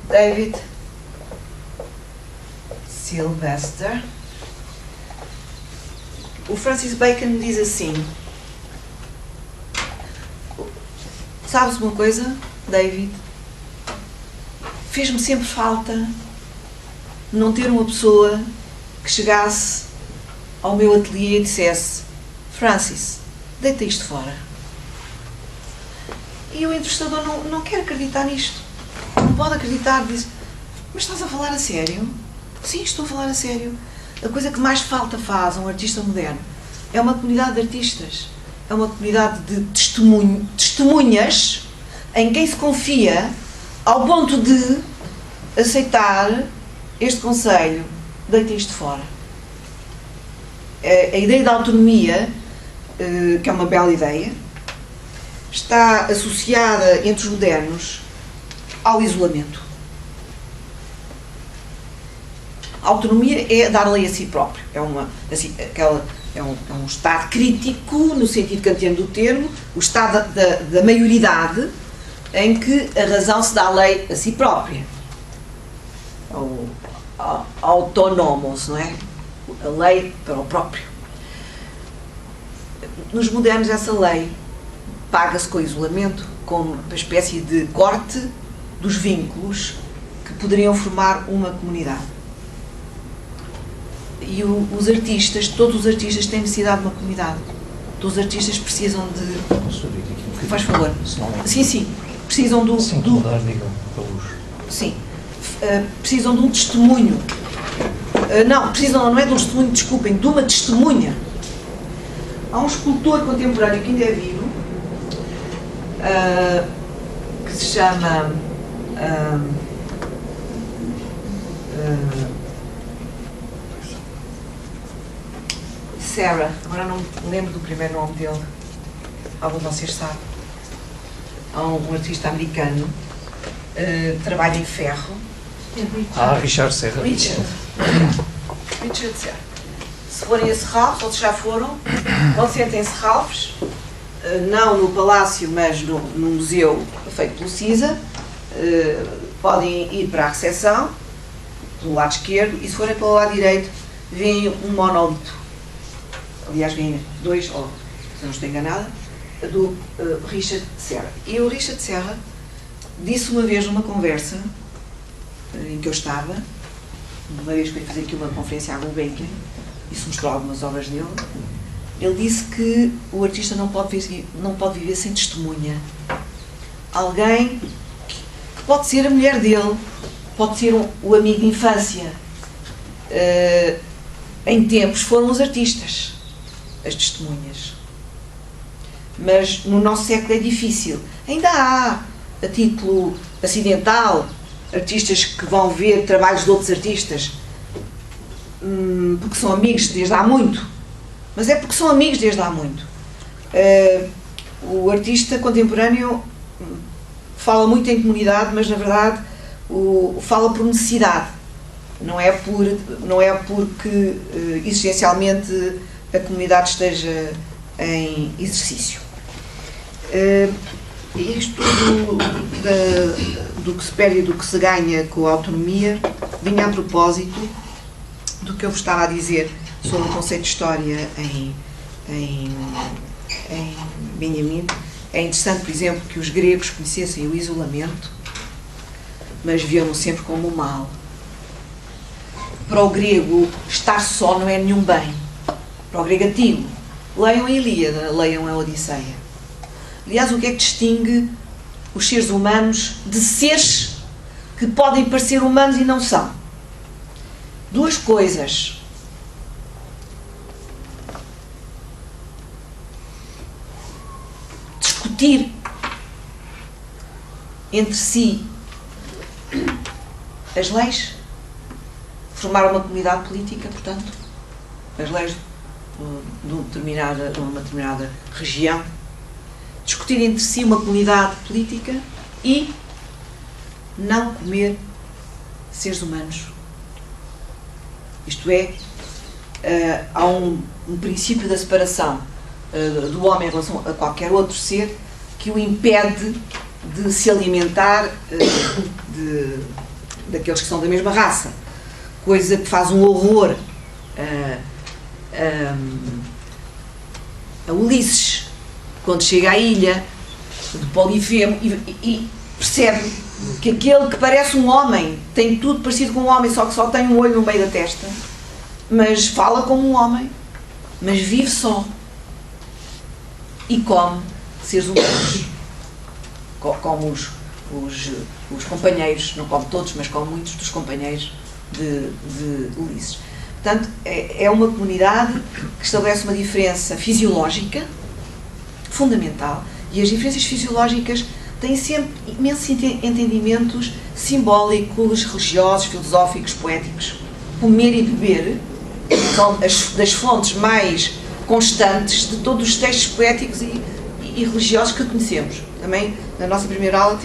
David Sylvester. O Francis Bacon diz assim: sabes uma coisa, David? Fez-me sempre falta não ter uma pessoa que chegasse ao meu ateliê e dissesse: Francis, deita isto fora. E o entrevistador não quer acreditar nisto. Não pode acreditar, diz: mas estás a falar a sério? Sim, estou a falar a sério. A coisa que mais falta faz a um artista moderno é uma comunidade de artistas. É uma comunidade de testemunhas em quem se confia ao ponto de aceitar este conselho: deita isto fora. A ideia da autonomia, que é uma bela ideia, está associada entre os modernos ao isolamento. A autonomia é dar lei a si próprio. É aquela é um estado crítico, no sentido kantiano do termo, o estado da maioridade, em que a razão se dá a lei a si própria. O autónomos, não é? A lei para o próprio. Nos modernos, essa lei paga-se com isolamento, com uma espécie de corte dos vínculos que poderiam formar uma comunidade. E os artistas, todos os artistas têm necessidade de uma comunidade. Todos os artistas precisam de... Faz favor. Sim. Precisam do... Sem incomodar, digam, para luz. Sim. Precisam de um testemunho. Não é de um testemunho, desculpem, de uma testemunha. Há um escultor contemporâneo que ainda é vivo, que se chama Sarah, agora não me lembro do primeiro nome dele, algum de vocês sabe. Há um artista americano, trabalha em ferro. Richard Serra. Richard Serra. Se forem a Serralves, ou se já foram, concentrem-se Serralves, não no palácio, mas no museu feito pelo CISA. Podem ir para a recepção, do lado esquerdo, e se forem para o lado direito, veem um monólito. Aliás, veem dois, ou se não estou enganada, do Richard Serra. E o Richard Serra disse uma vez numa conversa em que eu estava, uma vez que fui fazer aqui uma conferência à Gulbenkian, e se mostrou algumas obras dele, ele disse que o artista não pode viver sem testemunha. Alguém que pode ser a mulher dele, pode ser o amigo de infância. Em tempos foram os artistas, as testemunhas. Mas no nosso século é difícil. Ainda há, a título acidental, artistas que vão ver trabalhos de outros artistas, porque são amigos desde há muito. Mas é porque são amigos desde há muito. O artista contemporâneo fala muito em comunidade, mas na verdade fala por necessidade. Não é porque existencialmente a comunidade esteja em exercício. Isto do que se perde e do que se ganha com a autonomia vinha a propósito do que eu vos estava a dizer sobre o conceito de história em Benjamin. É interessante, por exemplo, que os gregos conhecessem o isolamento, mas viam-no sempre como o mal. Para o grego, estar só não é nenhum bem. Para o grego antigo, leiam a Ilíada, leiam a Odisseia. Aliás, o que é que distingue os seres humanos de seres que podem parecer humanos e não são? Duas coisas. Discutir entre si as leis, formar uma comunidade política, portanto, as leis de uma determinada região, discutir entre si uma comunidade política e não comer seres humanos. Isto é, há um princípio da separação do homem em relação a qualquer outro ser que o impede de se alimentar daqueles que são da mesma raça. Coisa que faz um horror a Ulisses, quando chega à ilha de Polifemo e percebe que aquele que parece um homem, tem tudo parecido com um homem, só que só tem um olho no meio da testa, mas fala como um homem, mas vive só e come seres humanos, como os companheiros, não come todos, mas come muitos dos companheiros de Ulisses. Portanto, é uma comunidade que estabelece uma diferença fisiológica fundamental, e as diferenças fisiológicas têm sempre imensos entendimentos simbólicos, religiosos, filosóficos, poéticos. Comer e beber são das fontes mais constantes de todos os textos poéticos e religiosos que conhecemos. Também na nossa primeira aula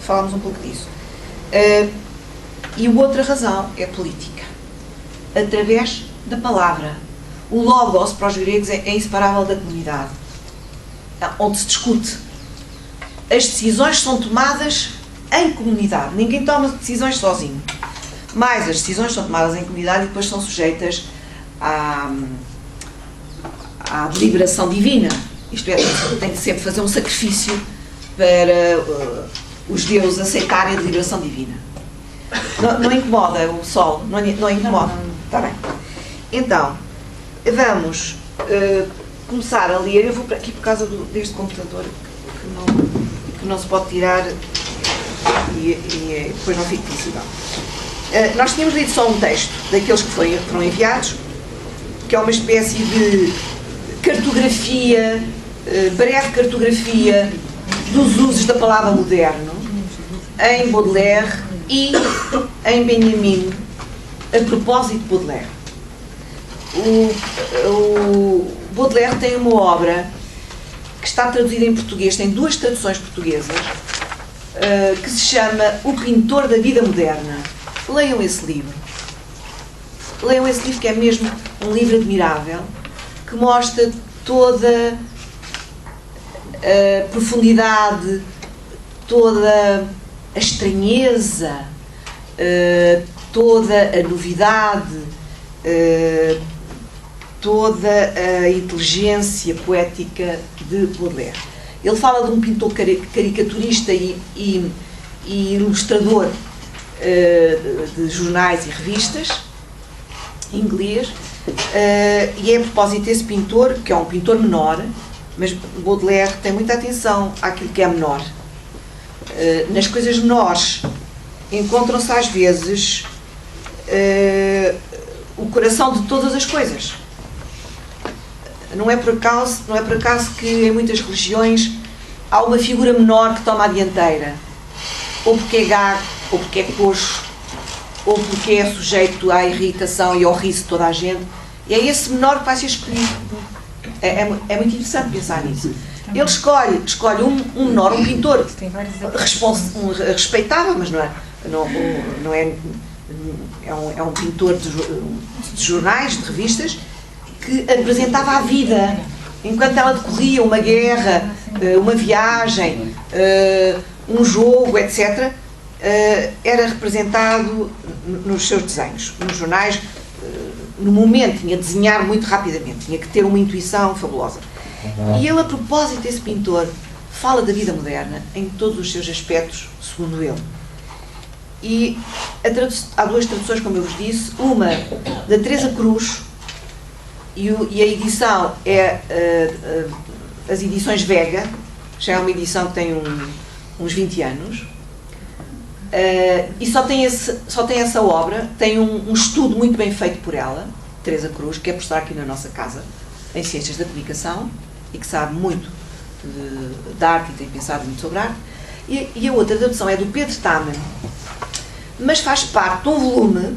falámos um pouco disso. E a outra razão é política, através da palavra. O logos, para os gregos, é inseparável da comunidade, onde se discute. As decisões são tomadas em comunidade. Ninguém toma decisões sozinho. Mas as decisões são tomadas em comunidade e depois são sujeitas à deliberação divina. Isto é, tem que sempre fazer um sacrifício para os deuses aceitarem a deliberação divina. Não incomoda o sol? Não incomoda? Está bem. Então, vamos começar a ler. Eu vou aqui por causa deste computador que não se pode tirar e depois não fica visível. Nós tínhamos lido só um texto daqueles que foram enviados, que é uma espécie de cartografia, breve cartografia dos usos da palavra moderno em Baudelaire e em Benjamin, a propósito de Baudelaire. O Baudelaire tem uma obra que está traduzida em português, tem 2 traduções portuguesas, que se chama O Pintor da Vida Moderna. Leiam esse livro. Leiam esse livro, que é mesmo um livro admirável, que mostra toda a profundidade, toda a estranheza, toda a novidade, toda a inteligência poética de Baudelaire. Ele fala de um pintor caricaturista e ilustrador de jornais e revistas, inglês, e é a propósito desse pintor, que é um pintor menor, mas Baudelaire tem muita atenção àquilo que é menor. Nas coisas menores encontram-se às vezes o coração de todas as coisas. Não é por acaso que em muitas religiões há uma figura menor que toma a dianteira, ou porque é gago, ou porque é coxo, ou porque é sujeito à irritação e ao riso de toda a gente. E é esse menor que vai ser escolhido. É muito interessante pensar nisso. Ele escolhe um menor, um pintor respeitável, mas não é um pintor de jornais, de revistas, que apresentava a vida enquanto ela decorria, uma guerra, uma viagem, um jogo, etc. Era representado nos seus desenhos, nos jornais. No momento tinha de desenhar muito rapidamente, tinha que ter uma intuição fabulosa. E ele, a propósito desse pintor, fala da vida moderna em todos os seus aspectos, segundo ele. E há 2 traduções, como eu vos disse, uma da Teresa Cruz, e a edição é as edições Vega, já é uma edição que tem uns 20 anos, e só tem essa obra, tem um estudo muito bem feito por ela, Teresa Cruz, que é professora aqui na nossa casa, em Ciências da Comunicação, e que sabe muito de arte e tem pensado muito sobre arte, e a outra tradução é do Pedro Taman, mas faz parte de um volume,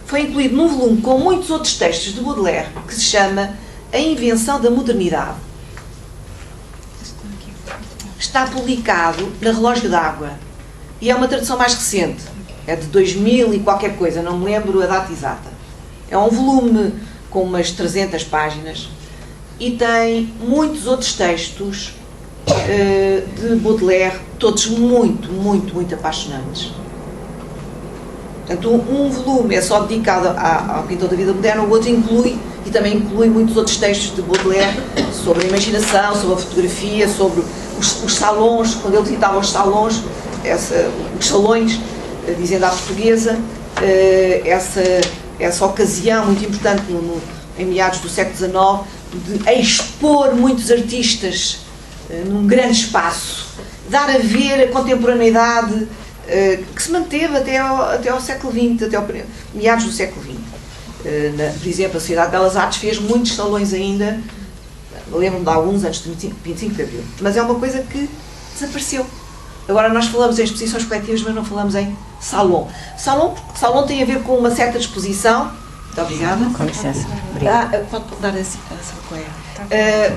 foi incluído num volume com muitos outros textos de Baudelaire, que se chama A Invenção da Modernidade. Está publicado na Relógio d'Água, e é uma tradução mais recente, é de 2000 e qualquer coisa, não me lembro a data exata. É um volume com umas 300 páginas e tem muitos outros textos de Baudelaire, todos muito, muito, muito apaixonantes. Portanto, um volume é só dedicado ao pintor da vida moderna, o outro inclui, e também inclui muitos outros textos de Baudelaire sobre a imaginação, sobre a fotografia, sobre os salões, quando ele citava os salões, os salões, dizendo à portuguesa, essa ocasião muito importante em meados do século XIX de expor muitos artistas num grande espaço, dar a ver a contemporaneidade que se manteve até ao século XX, até ao meados do século XX. Por exemplo, a Sociedade de Belas Artes fez muitos salões ainda, lembro-me de alguns antes de 25 de Abril, mas é uma coisa que desapareceu. Agora nós falamos em exposições coletivas, mas não falamos em salão. Salão tem a ver com uma certa exposição. Muito obrigada. Com licença. Obrigada. Pode dar essa coisa.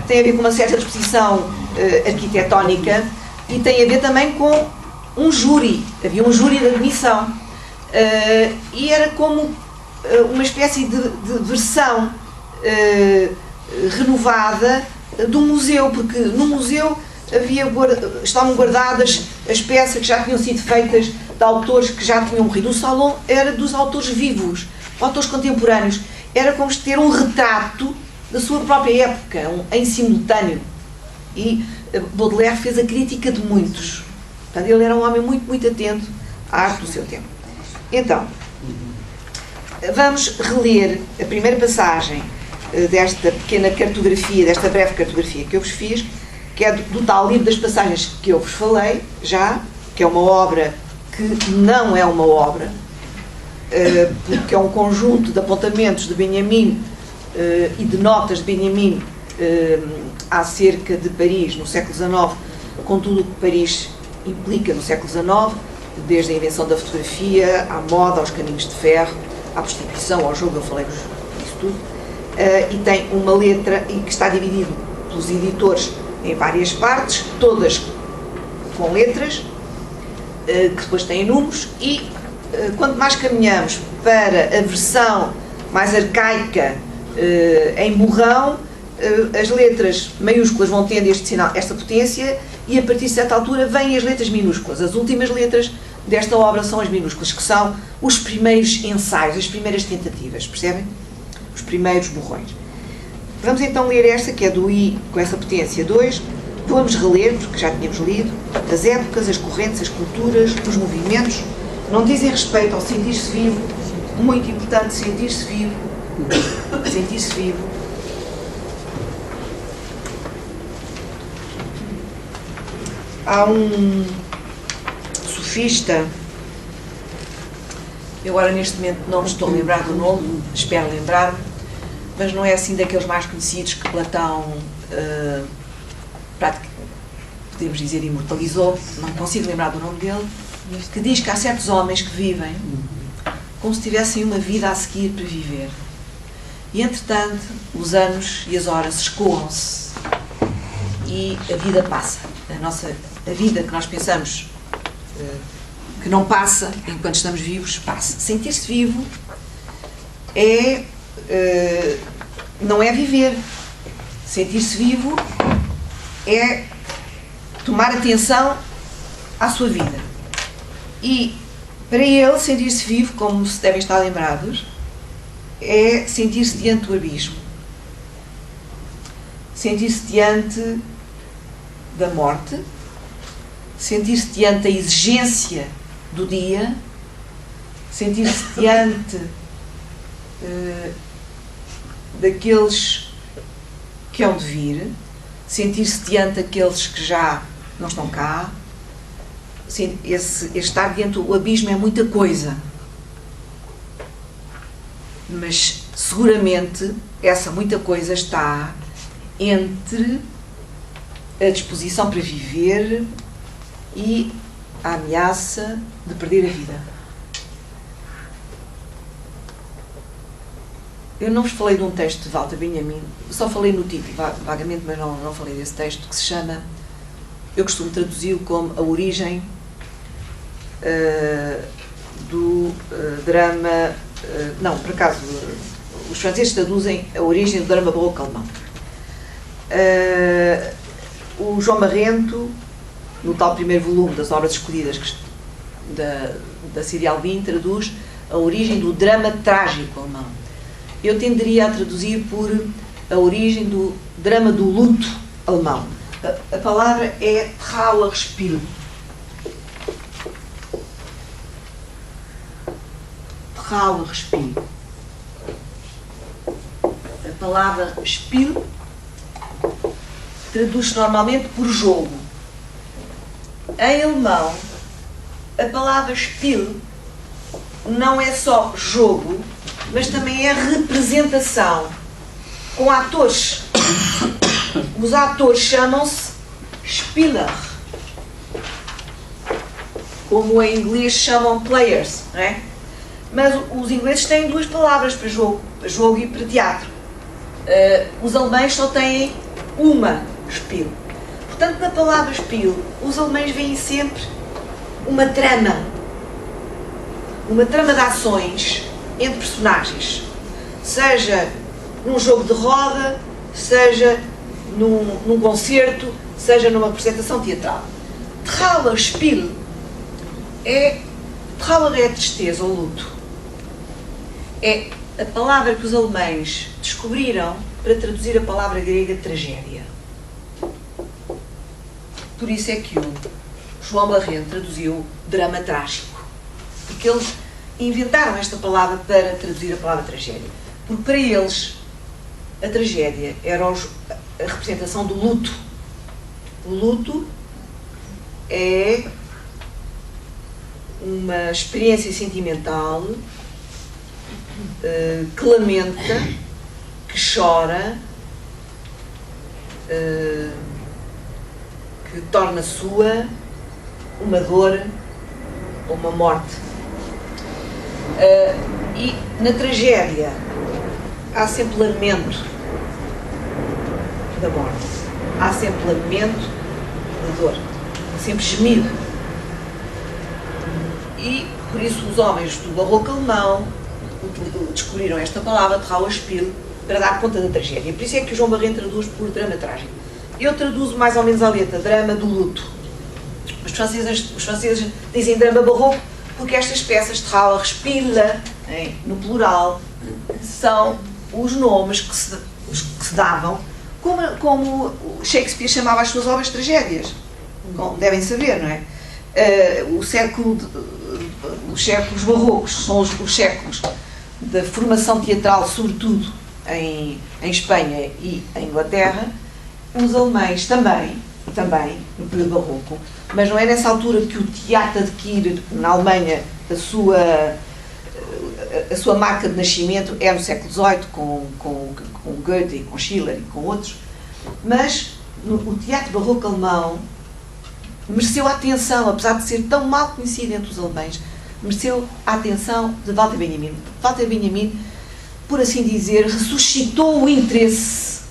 Tem a ver com uma certa exposição arquitetónica e tem a ver também com um júri. Havia um júri de admissão. E era como uma espécie de versão renovada do museu, porque no museu estavam guardadas as peças que já tinham sido feitas de autores que já tinham morrido. O salão era dos autores vivos, autores contemporâneos. Era como ter um retrato da sua própria época, em simultâneo. E Baudelaire fez a crítica de muitos. Portanto, ele era um homem muito, muito atento à arte do seu tempo. Então, vamos reler a primeira passagem desta pequena cartografia, desta breve cartografia que eu vos fiz, que é do tal livro das passagens que eu vos falei já, que é uma obra que não é uma obra, porque é um conjunto de apontamentos de Benjamin e de notas de Benjamin acerca de Paris no século XIX, com tudo o que Paris implica no século XIX, desde a invenção da fotografia, à moda, aos caminhos de ferro, à prostituição, ao jogo, eu falei-vos disso tudo, e tem uma letra e que está dividido pelos editores em várias partes, todas com letras, que depois têm números, e quanto mais caminhamos para a versão mais arcaica em borrão, as letras maiúsculas vão tendo este sinal, esta potência, e a partir de certa altura vêm as letras minúsculas. As últimas letras desta obra são as minúsculas, que são os primeiros ensaios, as primeiras tentativas, percebem? Os primeiros borrões. Vamos então ler esta, que é do I com essa potência 2. Vamos reler, porque já tínhamos lido, as épocas, as correntes, as culturas, os movimentos, não dizem respeito ao sentir-se vivo, muito importante, sentir-se vivo, sentir-se vivo. Há um sofista, eu agora neste momento não me estou a lembrar do nome, espero lembrar-me, mas não é assim daqueles mais conhecidos que Platão, podemos dizer, imortalizou, não consigo lembrar do nome dele, que diz que há certos homens que vivem como se tivessem uma vida a seguir para viver. E, entretanto, os anos e as horas escoam-se e a vida passa. A vida que nós pensamos que não passa enquanto estamos vivos, passa. Sentir-se vivo não é viver. Sentir-se vivo é tomar atenção à sua vida. E, para ele, sentir-se vivo, como se devem estar lembrados, é sentir-se diante do abismo. Sentir-se diante da morte, sentir-se diante da exigência do dia, sentir-se diante daqueles que hão de vir, sentir-se diante daqueles que já não estão cá. Estar diante do abismo é muita coisa, mas seguramente essa muita coisa está entre a disposição para viver e a ameaça de perder a vida. Eu não vos falei de um texto de Walter Benjamin, só falei no título, vagamente, mas não falei desse texto, que se chama, eu costumo traduzi-lo como A Origem do drama, não, por acaso, os franceses traduzem A Origem do drama barroco alemão. O João Marrento, no tal primeiro volume das obras escolhidas da Cirial Bin, traduz A Origem do drama trágico alemão. Eu tenderia a traduzir por A Origem do drama do luto alemão. A palavra é Trauerspiel. Trauerspiel. A palavra Spiel traduz-se normalmente por jogo. Em alemão, a palavra Spiel não é só jogo, mas também é representação com atores. Os atores chamam-se Spieler, como em inglês chamam players, não é? Mas os ingleses têm duas palavras para jogo e para teatro. Os alemães só têm uma Spiel. Portanto, na palavra Spiel, os alemães veem sempre uma trama de ações entre personagens, seja num jogo de roda, seja num concerto, seja numa apresentação teatral. Trauerspiel Trauer é a tristeza ou luto. É a palavra que os alemães descobriram para traduzir a palavra grega tragédia. Por isso é que o João Barreno traduziu drama trágico. Porque eles inventaram esta palavra para traduzir a palavra tragédia. Porque para eles a tragédia era a representação do luto. O luto é uma experiência sentimental que lamenta, que chora, que torna sua uma dor ou uma morte. E na tragédia há sempre lamento da morte, há sempre lamento da dor, há sempre gemido. E por isso os homens do barroco alemão descobriram esta palavra, Trauerspiel, para dar conta da tragédia. Por isso é que o João Barreno traduz por drama trágico. Eu traduzo mais ou menos à letra, drama do luto. Os franceses dizem drama barroco porque estas peças, Trauerspiel, no plural, são os nomes que se davam, como Shakespeare chamava as suas obras tragédias, como devem saber, não é? Os séculos barrocos são os séculos da formação teatral, sobretudo em Espanha e em Inglaterra. Os alemães também no período barroco, mas não é nessa altura que o teatro adquire na Alemanha a sua marca de nascimento, é no século XVIII com Goethe e com Schiller e com outros, mas o teatro barroco alemão mereceu a atenção, apesar de ser tão mal conhecido entre os alemães, mereceu a atenção de Walter Benjamin. Walter Benjamin, por assim dizer, ressuscitou o interesse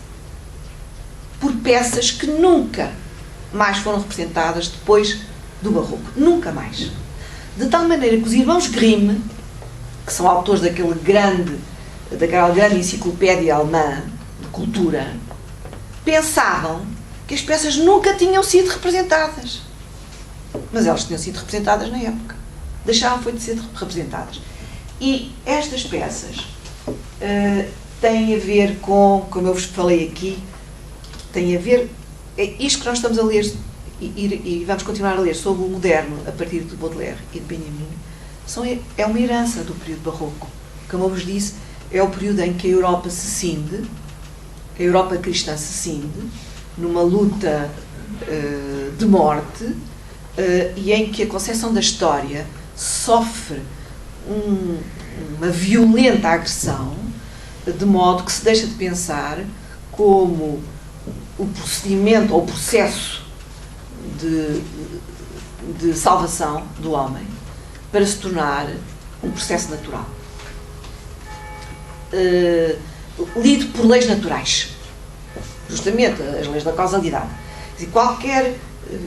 por peças que nunca mais foram representadas depois do barroco. Nunca mais. De tal maneira que os irmãos Grimm, que são autores daquela grande enciclopédia alemã de cultura, pensavam que as peças nunca tinham sido representadas. Mas elas tinham sido representadas na época. Deixaram foi de ser representadas. E estas peças têm a ver com, como eu vos falei aqui, têm a ver, isto que nós estamos a ler e vamos continuar a ler sobre o moderno a partir de Baudelaire e de Benjamin, é uma herança do período barroco. Como eu vos disse, é o período em que a Europa se cinde, a Europa cristã se cinde, numa luta de morte, e em que a concepção da história sofre uma violenta agressão, de modo que se deixa de pensar como o procedimento ou o processo de salvação do homem para se tornar um processo natural, lido por leis naturais, justamente as leis da causalidade. Qualquer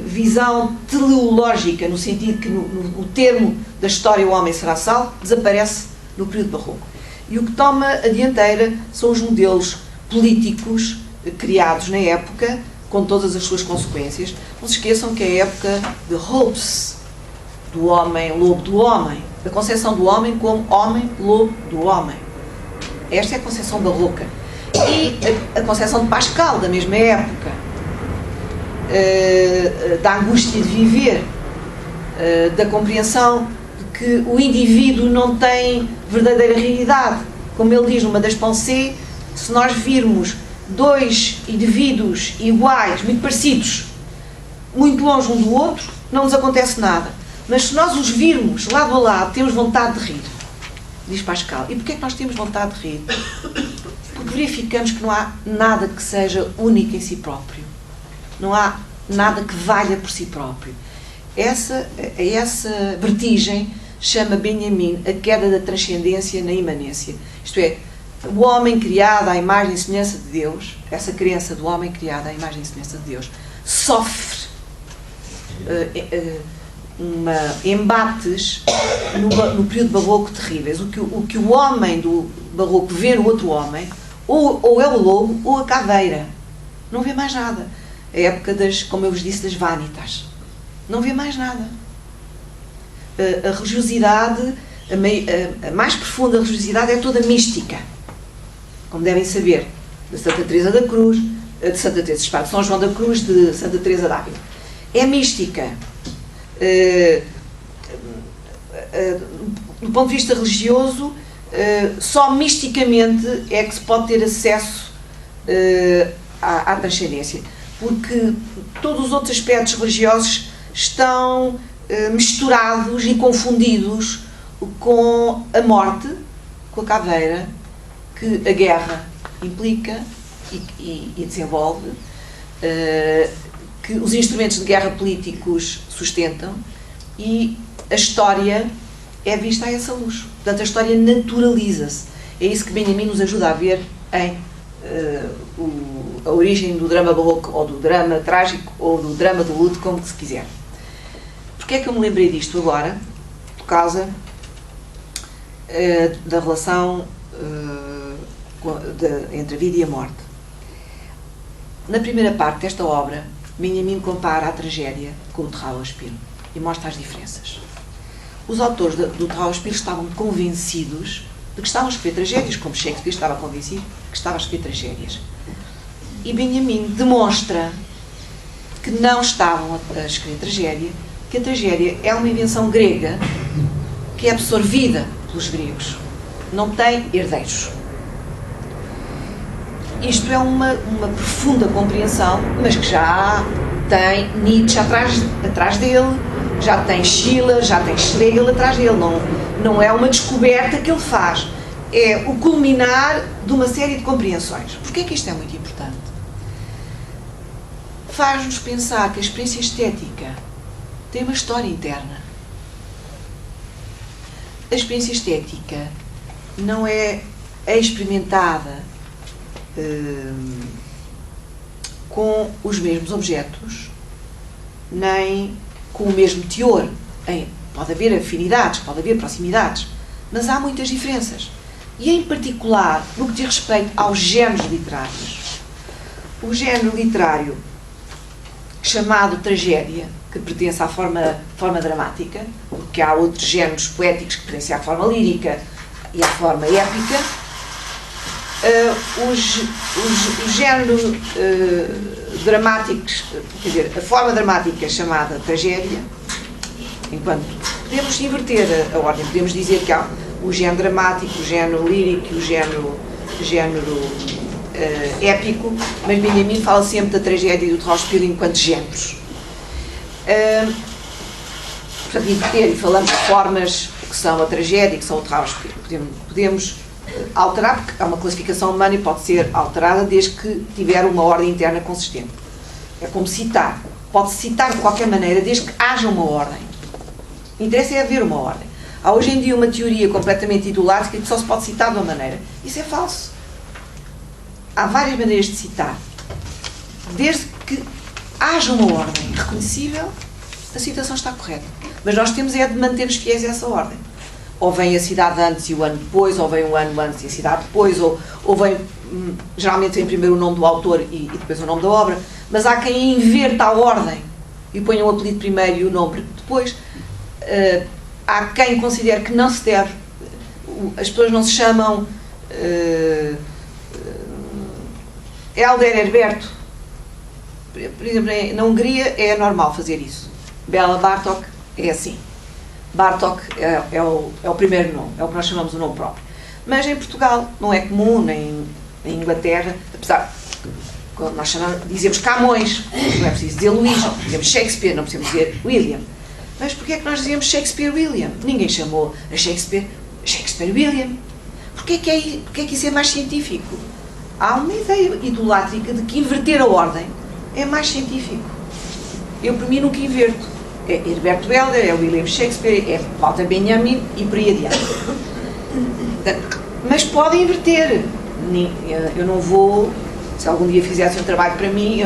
visão teleológica, no sentido que no termo da história o homem será salvo, desaparece no período barroco. E o que toma a dianteira são os modelos políticos criados na época, com todas as suas consequências. Não se esqueçam que é a época de Hobbes, do homem, lobo do homem, a concepção do homem como homem, lobo do homem. Esta é a concepção barroca. E a concepção de Pascal, da mesma época, da angústia de viver, da compreensão de que o indivíduo não tem verdadeira realidade. Como ele diz numa das pensées, se nós virmos dois indivíduos iguais, muito parecidos, muito longe um do outro, não nos acontece nada. Mas se nós os virmos lado a lado, temos vontade de rir, diz Pascal. E porquê é que nós temos vontade de rir? Porque verificamos que não há nada que seja único em si próprio. Não há nada que valha por si próprio. Essa vertigem chama Benjamin a queda da transcendência na imanência. Isto é, o homem criado à imagem e semelhança de Deus, essa crença do homem criado à imagem e semelhança de Deus, sofre embates no período barroco terríveis. O que o homem do barroco vê no outro homem, ou é o lobo ou a caveira. Não vê mais nada. A época das, como eu vos disse, das vanitas. Não vê mais nada. A religiosidade, a mais profunda religiosidade é toda mística. Como devem saber, de Santa Teresa da Cruz, de Santa Teresa de São João da Cruz, de Santa Teresa d'Ávila. É mística. Do ponto de vista religioso, só misticamente é que se pode ter acesso à transcendência, porque todos os outros aspectos religiosos estão misturados e confundidos com a morte, com a caveira, que a guerra implica e desenvolve, que os instrumentos de guerra políticos sustentam, e a história é vista a essa luz. Portanto, a história naturaliza-se. É isso que Benjamin nos ajuda a ver em a origem do drama barroco, ou do drama trágico, ou do drama do luto, como se quiser. Porquê é que eu me lembrei disto agora? Por causa da relação entre a vida e a morte. Na primeira parte desta obra, Benjamin compara a tragédia com o Trauerspiel e mostra as diferenças. Os autores do Trauerspiel estavam convencidos de que estavam a escrever tragédias, como Shakespeare estava convencido que estava a escrever tragédias. E Benjamin demonstra que não estavam a escrever tragédia, que a tragédia é uma invenção grega que é absorvida pelos gregos. Não tem herdeiros. Isto é uma profunda compreensão, mas que já tem Nietzsche atrás dele, já tem Schiller, já tem Schlegel atrás dele. Não é uma descoberta que ele faz. É o culminar de uma série de compreensões. Porquê é que isto é muito importante? Faz-nos pensar que a experiência estética tem uma história interna. A experiência estética não é experimentada com os mesmos objetos, nem com o mesmo teor. Pode haver afinidades, pode haver proximidades, mas há muitas diferenças. E, em particular, no que diz respeito aos géneros literários. O género literário chamado tragédia, que pertence à forma dramática, porque há outros géneros poéticos que pertencem à forma lírica e à forma épica, os géneros dramáticos, quer dizer, a forma dramática chamada tragédia, enquanto podemos inverter a ordem, podemos dizer que há o género dramático, o género lírico e o género épico, mas Benjamin fala sempre da tragédia e do Trauerspiel enquanto géneros. Portanto, inverter, e falamos de formas que são a tragédia e que são o Trauerspiel. Podemos alterar, porque é uma classificação humana e pode ser alterada desde que tiver uma ordem interna consistente. É como citar. Pode-se citar de qualquer maneira, desde que haja uma ordem. O interesse é haver uma ordem. Há hoje em dia uma teoria completamente idolátrica que só se pode citar de uma maneira. Isso é falso. Há várias maneiras de citar. Desde que haja uma ordem reconhecível, a citação está correta. Mas nós temos é de manter-nos fiéis a essa ordem. Ou vem a cidade antes e o ano depois, ou vem o ano antes e a cidade depois, ou vem, geralmente vem primeiro o nome do autor e depois o nome da obra, mas há quem inverta a ordem e ponha o apelido primeiro e o nome depois. Há quem considere que não se deve, as pessoas não se chamam Helder Herberto, por exemplo, na Hungria é normal fazer isso. Béla Bartók é assim. Bartók é o primeiro nome, é o que nós chamamos o nome próprio. Mas em Portugal não é comum, nem em Inglaterra, apesar quando nós dizemos Camões, não é preciso dizer Luís, dizemos Shakespeare, não precisamos dizer William. Mas porquê é que nós dizemos Shakespeare William? Ninguém chamou a Shakespeare William. Porquê que isso é mais científico? Há uma ideia idolátrica de que inverter a ordem é mais científico. Eu, por mim, nunca inverto. É Herberto Helder, é William Shakespeare, é Walter Benjamin e por aí adiante. Mas podem inverter. Eu não vou, se algum dia fizessem um trabalho para mim,